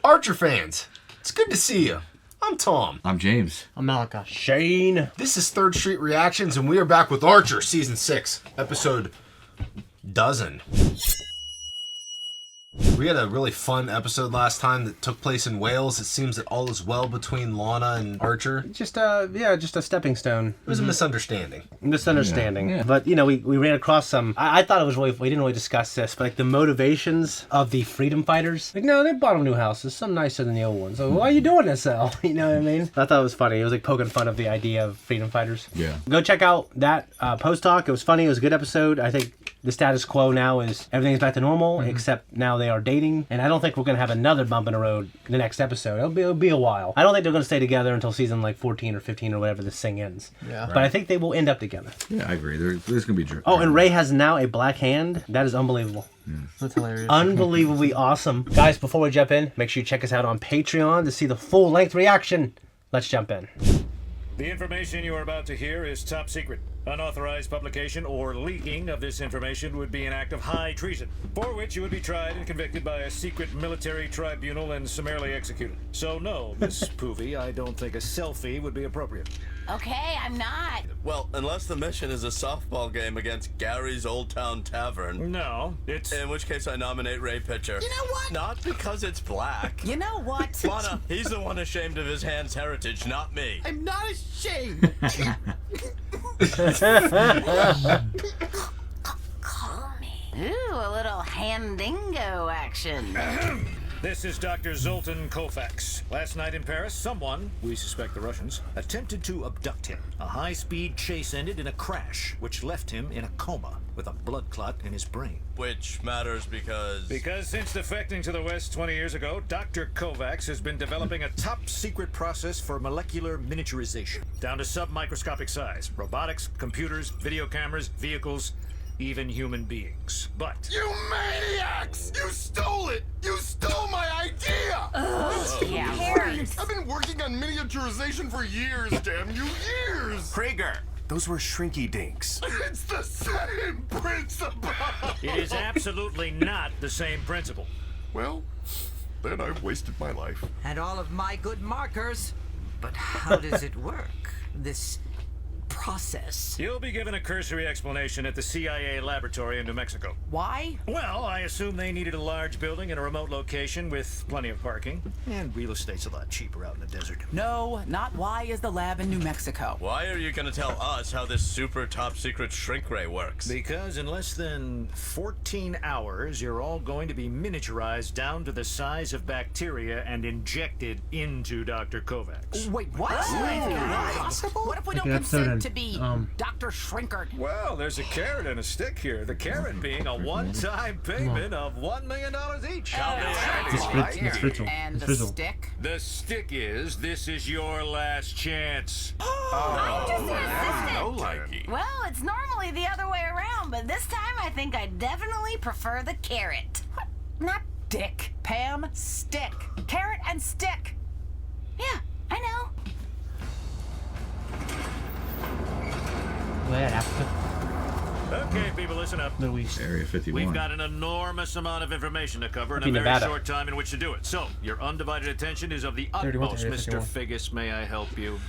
Archer fans, it's good to see you. I'm Tom. I'm James. I'm Malika. Shane. This is Third Street Reactions, and we are back with Archer, Season 6, Episode Dozen. We had a really fun episode last time that took place in Wales. It seems that all is well between Lana and Archer. Just a stepping stone. It was a misunderstanding. Misunderstanding. Yeah. But, we ran across some... I thought it was really... We didn't really discuss this, but, the motivations of the freedom fighters. No, they bought them new houses. Some nicer than the old ones. So, why are you doing this, though? You know what I mean? I thought it was funny. It was, poking fun of the idea of freedom fighters. Yeah. Go check out that post-talk. It was funny. It was a good episode. I think the status quo now is everything's back to normal, except now they are dating. And I don't think we're going to have another bump in the road the next episode. It'll be a while. I don't think they're going to stay together until season 14 or 15 or whatever this thing ends. Yeah. But I think they will end up together. Yeah, I agree. There's going to be... Oh, and Ray has now a black hand. That is unbelievable. That's hilarious. Unbelievably awesome. Guys, before we jump in, make sure you check us out on Patreon to see the full-length reaction. Let's jump in. The information you are about to hear is top secret. Unauthorized publication or leaking of this information would be an act of high treason, for which you would be tried and convicted by a secret military tribunal and summarily executed. So no, Miss Poovy, I don't think a selfie would be appropriate. Okay, I'm not. Well, unless the mission is a softball game against Gary's Old Town Tavern. No, it's... In which case I nominate Ray Pitcher. You know what? Not because it's black. You know what? Lana, he's the one ashamed of his hand's heritage, not me. I'm not ashamed. Call me. Ooh, a little handingo action. This is Dr. Zoltan Kovacs. Last night in Paris, someone, we suspect the Russians, attempted to abduct him. A high-speed chase ended in a crash, which left him in a coma with a blood clot in his brain. Which matters because... Because since defecting to the West 20 years ago, Dr. Kovacs has been developing a top-secret process for molecular miniaturization, down to sub-microscopic size. Robotics, computers, video cameras, vehicles, even human beings. But... You maniacs! You stole it! You stole my idea! Yeah, I've been working on miniaturization for years, damn you, years! Krieger, those were shrinky dinks. It's the same principle! it is absolutely not the same principle. Well, then I've wasted my life. And all of my good markers. But how does it work? This process. You'll be given a cursory explanation at the CIA laboratory in New Mexico. Why? Well, I assume they needed a large building in a remote location with plenty of parking. And real estate's a lot cheaper out in the desert. No, not why is the lab in New Mexico. Why are you gonna tell us how this super top secret shrink ray works? Because in less than 14 hours, you're all going to be miniaturized down to the size of bacteria and injected into Dr. Kovacs. Wait, what? Possible? What if we don't consent to be Dr. Shrinkard? Well, there's a carrot and a stick here. The carrot being a one-time payment of $1 million each. And the stick? The stick is, this is your last chance. I'm just the assistant. No likey. Well, it's normally the other way around, but this time I think I definitely prefer the carrot. What? Not dick, Pam. Stick. Carrot and stick. Yeah, I know. Okay, people, listen up. Area 51. We've got an enormous amount of information to cover in a very Nevada. short time in which to do it. So, your undivided attention is of the utmost. Mr. Figgis, may I help you?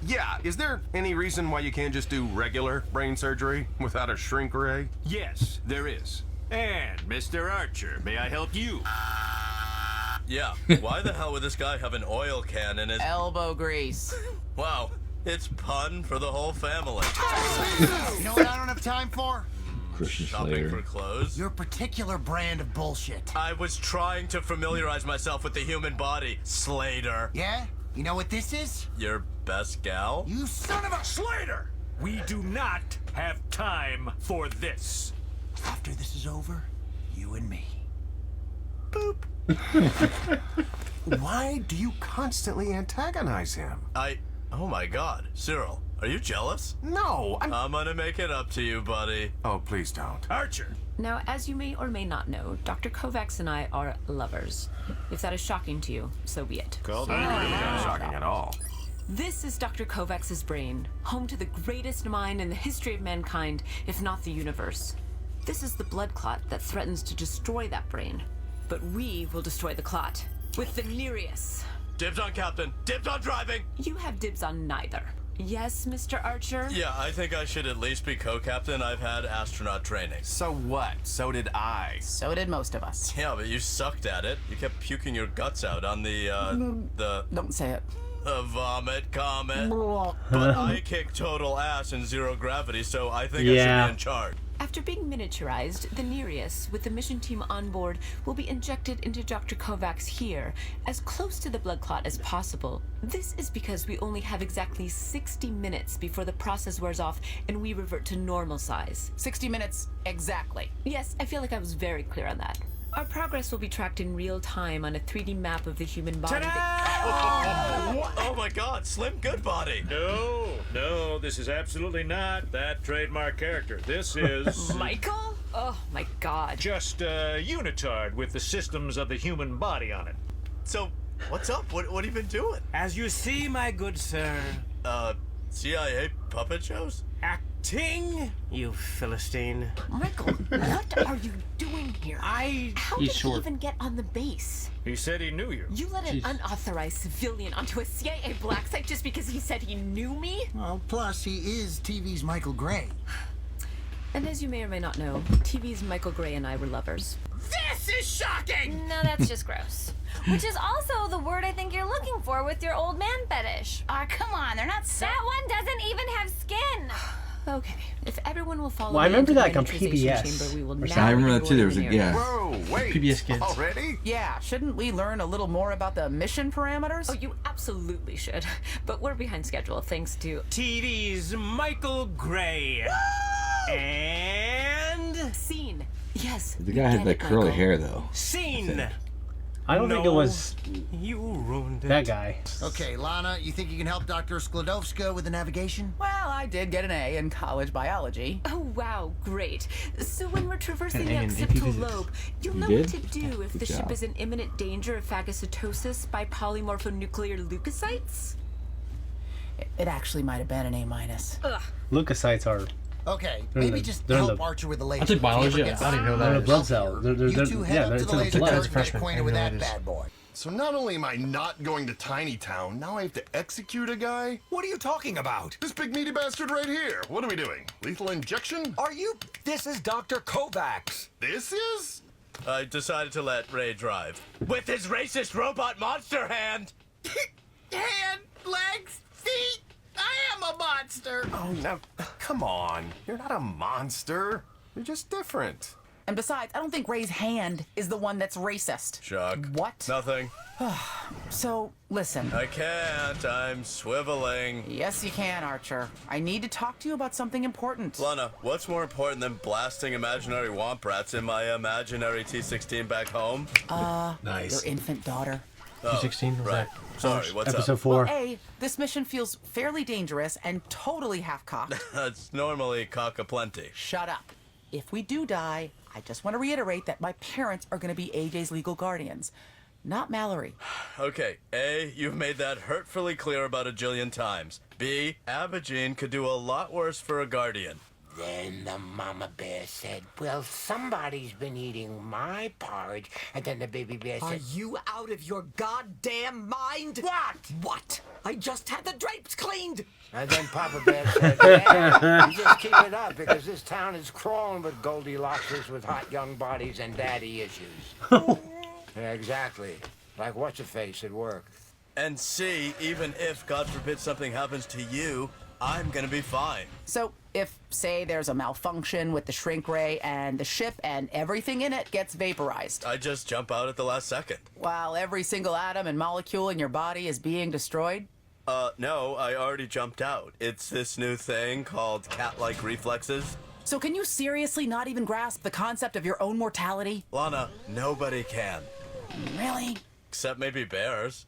Yeah, is there any reason why you can't just do regular brain surgery without a shrink ray? Yes, there is. And, Mr. Archer, may I help you? Yeah, why the hell would this guy have an oil can in his... Elbow grease. Wow, it's pun for the whole family. You know what I don't have time for? Christian Shopping Slater. for clothes? Your particular brand of bullshit. I was trying to familiarize myself with the human body, Slater. Yeah? You know what this is? Your best gal? You son of a... Slater! We do not have time for this. After this is over, you and me. Boop. Why do you constantly antagonize him? Oh my god, Cyril, are you jealous? No, I'm gonna make it up to you, buddy. Oh, please don't. Archer! Now, as you may or may not know, Dr. Kovacs and I are lovers. If that is shocking to you, so be it. Not shocking at all. This is Dr. Kovacs' brain, home to the greatest mind in the history of mankind, if not the universe. This is the blood clot that threatens to destroy that brain. But we will destroy the clot. with the Nereus. Dibs on captain. Dibs on driving. You have dibs on neither. Yes, Mr. Archer? Yeah, I think I should at least be co-captain. I've had astronaut training. So what? So did I. So did most of us. Yeah, but you sucked at it. You kept puking your guts out on the Don't say it. vomit comet. But I kick total ass in zero gravity, so I think I should be in charge. After being miniaturized, the Nereus, with the mission team on board, will be injected into Dr. Kovacs here, as close to the blood clot as possible. This is because we only have exactly 60 minutes before the process wears off and we revert to normal size. 60 minutes exactly. Yes, I feel like I was very clear on that. Our progress will be tracked in real time on a 3D map of the human body. Oh my god, Slim Goodbody. No, this is absolutely not that trademark character. This is Michael? Oh my god. just a unitard with the systems of the human body on it. So, what's up? What have you been doing? As you see, my good sir, CIA puppet shows? acting, you Philistine. Michael, what are you doing here? How did he even get on the base? He said he knew you. You let an unauthorized civilian onto a CIA black site just because he said he knew me? Well, plus he is TV's Michael Gray. And as you may or may not know, TV's Michael Gray and I were lovers. This is shocking! No, that's just gross. Which is also the word I think you're looking for with your old man fetish. Come on, they're not so... That one doesn't even have skin. Okay, if everyone will follow Well, I me remember into that the on miniaturization PBS. chamber, we will Or now I remember that too. There was a explore the Whoa, wait. PBS Kids. Already? Yeah, shouldn't we learn a little more about the mission parameters? Oh, you absolutely should. But we're behind schedule thanks to TV's Michael Gray. And Scene. Yes. The guy had that curly hair though. scene. I don't think it was You ruined it. that guy. Okay, Lana, you think you can help Dr. Sklodowska with the navigation? Well, I did get an A in college biology. Oh, wow, great. So when we're traversing the An A in AP occipital physics. lobe, you'll You know did? what to do if Good the ship job. is in imminent danger of phagocytosis by polymorphonuclear leukocytes? It actually might have been an A minus. Leukocytes are Okay, They're in maybe the- just they're in help the- Archer with the laser. I took biology. If he ever I didn't know gets that. they're out, blood cells. you They're two head up it's to the in the laser blood. tower As a and get freshman, acquainted I with know that what it is. bad boy. So not only am I not going to Tiny Town, now I have to execute a guy? What are you talking about? This big meaty bastard right here. What are we doing? Lethal injection? Are you? This is Dr. Kovacs. This is? I decided to let Ray drive. With his racist robot monster hand! Hand, legs, feet. I am a monster. Oh, now, come on. You're not a monster. You're just different. And besides, I don't think Ray's hand is the one that's racist. Chuck. What? Nothing. So, listen. I can't. I'm swiveling. Yes, you can, Archer. I need to talk to you about something important. Lana, what's more important than blasting imaginary womp rats in my imaginary T-16 back home? Nice. Your infant daughter. Oh, 16 was right. that? Sorry, what's Episode up? 4. A, this mission feels fairly dangerous and totally half-cocked. It's normally cock-a-plenty. Shut up. If we do die, I just want to reiterate that my parents are going to be AJ's legal guardians, not Mallory. Okay, A, you've made that hurtfully clear about a jillion times. B, Abigine could do a lot worse for a guardian. Then the mama bear said, well, somebody's been eating my porridge. And then the baby bear Are said, you out of your goddamn mind? What? What? I just had the drapes cleaned. and then Papa Bear said, yeah, you just keep it up because this town is crawling with Goldilocks with hot young bodies and daddy issues. Yeah, exactly. Like what's-a-face at work. And C, even if, God forbid, something happens to you, I'm gonna be fine. So, if, say, there's a malfunction with the shrink ray and the ship and everything in it gets vaporized, I just jump out at the last second. while every single atom and molecule in your body is being destroyed? No, I already jumped out. It's this new thing called cat-like reflexes. So can you seriously not even grasp the concept of your own mortality? Lana, nobody can. Really? Except maybe bears.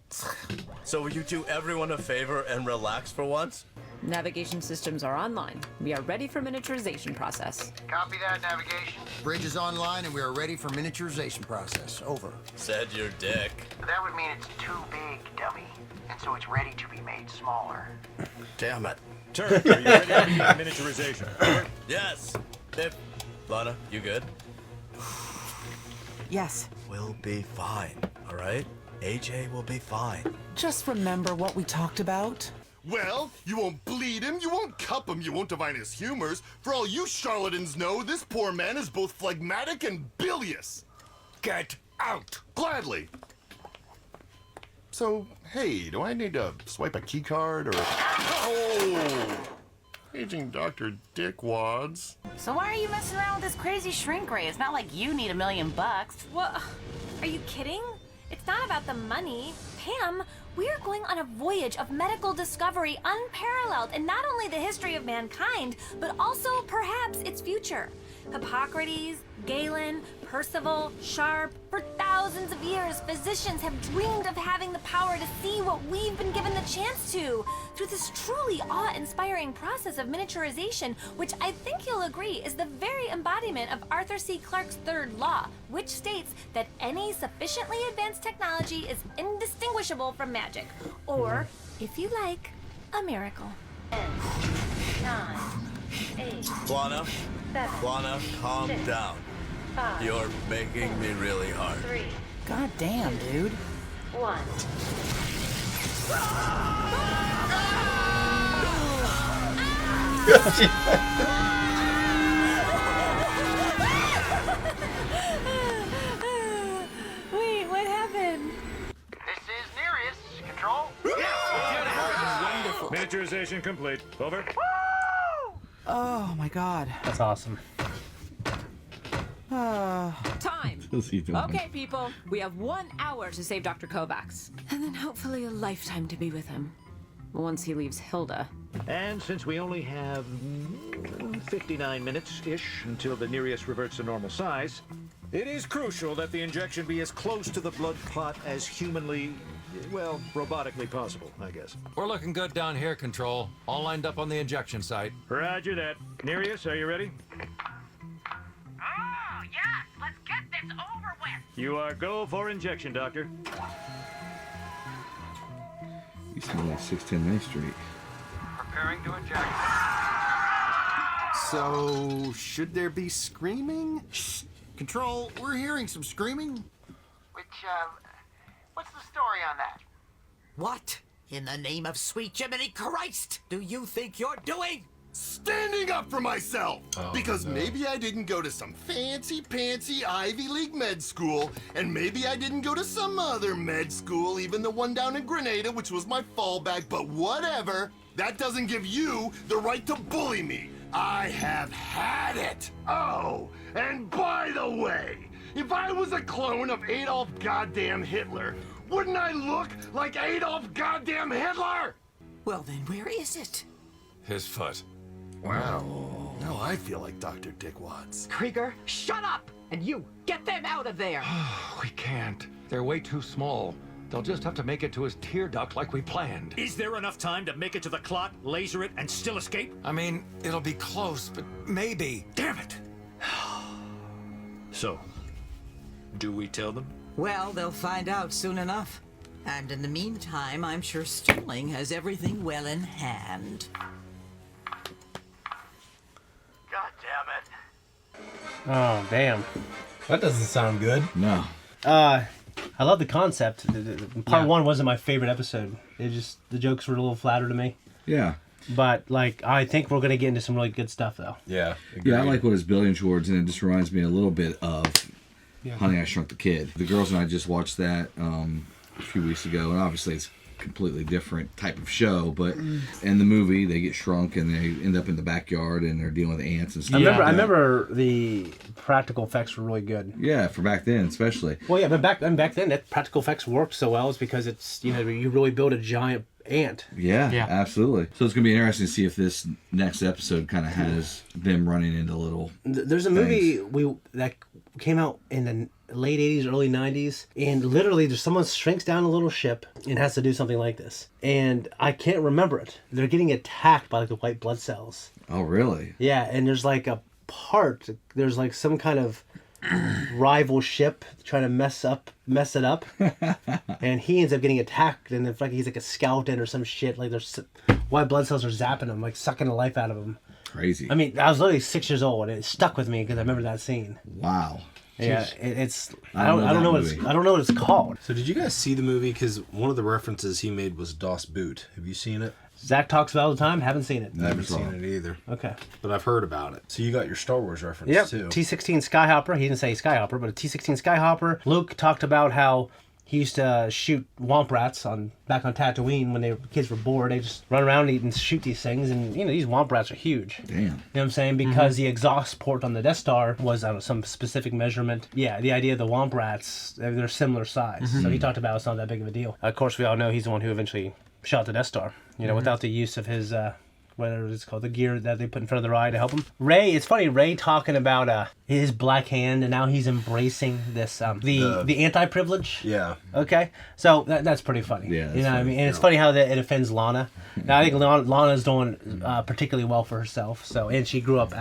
So will you do everyone a favor and relax for once? Navigation systems are online. We are ready for miniaturization process. Copy that, navigation. Bridge is online and we are ready for miniaturization process. Over. Said your dick. That would mean it's too big, dummy. And so it's ready to be made smaller. Damn it. Turn, are you ready to begin miniaturization? Yes. If... Lana, you good? Yes. We'll be fine, all right? AJ will be fine. Just remember what we talked about. Well, you won't bleed him, you won't cup him, you won't divine his humors. For all you charlatans know, this poor man is both phlegmatic and bilious. Get out! Gladly. So, hey, do I need to swipe a key card or... Oh! Aging Dr. Dickwads. So why are you messing around with this crazy shrink ray? It's not like you need $1 million. What? Are you kidding? It's not about the money. Pam, we are going on a voyage of medical discovery unparalleled in not only the history of mankind, but also perhaps its future. Hippocrates, Galen, Percival, Sharp, for thousands of years, physicians have dreamed of having the power to see what we've been given the chance to through this truly awe-inspiring process of miniaturization, which I think you'll agree is the very embodiment of Arthur C. Clarke's third law, which states that any sufficiently advanced technology is indistinguishable from magic, or, if you like, a miracle. 10, 9, 8, Lana, 7, Lana, calm 6, down. 5, You're making me really hard. 3, God damn, dude. 1. Wait, what happened? This is Nereus. Control? Wonderful. Miniaturization complete. Over. Oh my God. That's awesome. Time. What's he doing? Okay, people. We have 1 hour to save Dr. Kovacs. And then hopefully a lifetime to be with him. Once he leaves Hilda. And since we only have 59 minutes-ish until the Nereus reverts to normal size, it is crucial that the injection be as close to the blood clot as humanly, well, robotically possible, I guess. We're looking good down here, Control. All lined up on the injection site. Roger that. Nereus, are you ready? Oh, yes. Let's get this over with. You are go for injection, Doctor. You sound like 610 Main Street. Preparing to inject. So, should there be screaming? Shh. Control, we're hearing some screaming. What's the story on that? What, in the name of sweet Jiminy Christ, do you think you're doing? Standing up for myself! Because maybe I didn't go to some fancy-pantsy Ivy League med school, and maybe I didn't go to some other med school, even the one down in Grenada, which was my fallback, but whatever. That doesn't give you the right to bully me. I have had it. Oh, and by the way, if I was a clone of Adolf goddamn Hitler, wouldn't I look like Adolf goddamn Hitler? Well then, where is it? His foot. Wow. Now I feel like Dr. Dickwads. Krieger, shut up! And you, get them out of there! We can't. They're way too small. They'll just have to make it to his tear duct like we planned. Is there enough time to make it to the clot, laser it, and still escape? I mean, it'll be close, but maybe. Damn it! So, do we tell them? Well, they'll find out soon enough. And in the meantime, I'm sure Sterling has everything well in hand. God damn it. Oh, damn. That doesn't sound good. No. I love the concept. Part 1 wasn't my favorite episode. The jokes were a little flatter to me. Yeah. But, like, I think we're going to get into some really good stuff, though. Yeah. Yeah, I like what it's building towards, and it just reminds me a little bit of Honey, I Shrunk the Kid. The girls and I just watched that a few weeks ago, and obviously it's a completely different type of show, but in the movie, they get shrunk, and they end up in the backyard, and they're dealing with ants and stuff. I remember the practical effects were really good. Yeah, for back then, especially. Well, yeah, but back then, that practical effects worked so well is because it's, you really build a giant ant. Yeah, absolutely. So it's going to be interesting to see if this next episode kind of has them running into little There's a movie that came out in the late 80s, early 90s, and literally there's someone shrinks down a little ship and has to do something like this. And I can't remember it. They're getting attacked by like the white blood cells. Oh, really? Yeah, and there's like there's like some kind of rival ship trying to mess it up, and he ends up getting attacked, and it's like he's like a skeleton or some shit. Like there's white blood cells are zapping him, like sucking the life out of him. Crazy. I mean, I was literally 6 years old, and it stuck with me because I remember that scene. Wow. Yeah, it's I don't know what it's called. So did you guys see the movie? Because one of the references he made was Das Boot. Have you seen it? Zach talks about it all the time. Haven't seen it. I haven't seen it either. Okay. But I've heard about it. So you got your Star Wars reference too. T-16 Skyhopper. He didn't say Skyhopper, but a T-16 Skyhopper. Luke talked about how he used to shoot womp rats back on Tatooine when kids were bored. They just run around and shoot these things, and these womp rats are huge. Damn. You know what I'm saying? Because the exhaust port on the Death Star was some specific measurement. Yeah, the idea of the womp rats, they're similar size. So he talked about it's not that big of a deal. Of course, we all know he's the one who eventually shot the Death Star. Without the use of his whatever it's called, the gear that they put in front of the ride to help him. Ray, it's funny, Ray talking about his black hand, and now he's embracing this the anti-privilege. Yeah. Okay, so that's pretty funny. Yeah, what I mean, and it's funny how it offends Lana. Now I think Lana's doing particularly well for herself. And she grew up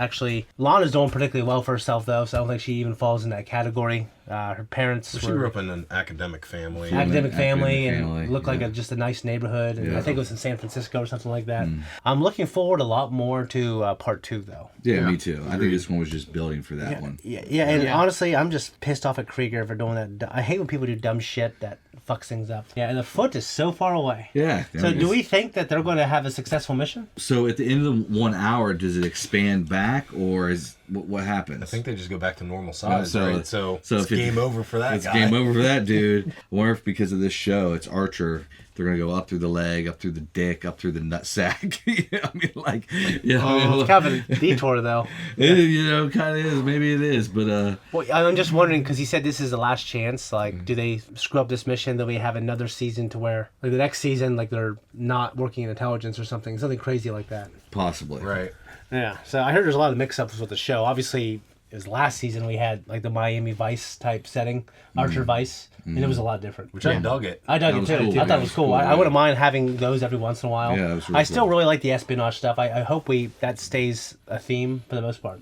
Lana's doing particularly well for herself though. So I don't think she even falls in that category. Her parents. She grew up in an academic family. Academic family, and looked like just a nice neighborhood. And I think it was in San Francisco or something like that. I'm looking forward a lot more to part 2 though. Yeah, me too. I think this one was just building for that one. Yeah, and honestly, I'm just pissed off at Krieger for doing that. I hate when people do dumb shit that fucks things up. Yeah, and the foot is so far away. Yeah. So do we think that they're going to have a successful mission? So at the end of the 1 hour, does it expand back, or is what happens? I think they just go back to normal size, so, right? So it's game over for that It's guy. game over for that dude. I wonder if because of this show, it's Archer, they're going to go up through the leg, up through the dick, up through the nutsack. It's kind of a detour, though. It, kind of is. Maybe it is, but... Well, I'm just wondering, because he said this is the last chance. Like, do they screw up this mission? Do we have another season to where, like, the next season, like, they're not working in intelligence or something crazy like that? Possibly. Right. Yeah. So I heard there's a lot of mix-ups with the show. Obviously, as last season, we had, like, the Miami Vice type setting, Archer Vice. And it was a lot different. Which I dug it. I dug it too. Cool. I thought it was cool. I wouldn't mind having those every once in a while. Yeah, it was really I still really like the espionage stuff. I hope that stays a theme for the most part.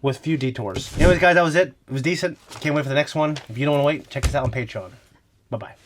With few detours. Anyways, guys, that was it. It was decent. Can't wait for the next one. If you don't want to wait, check us out on Patreon. Bye-bye.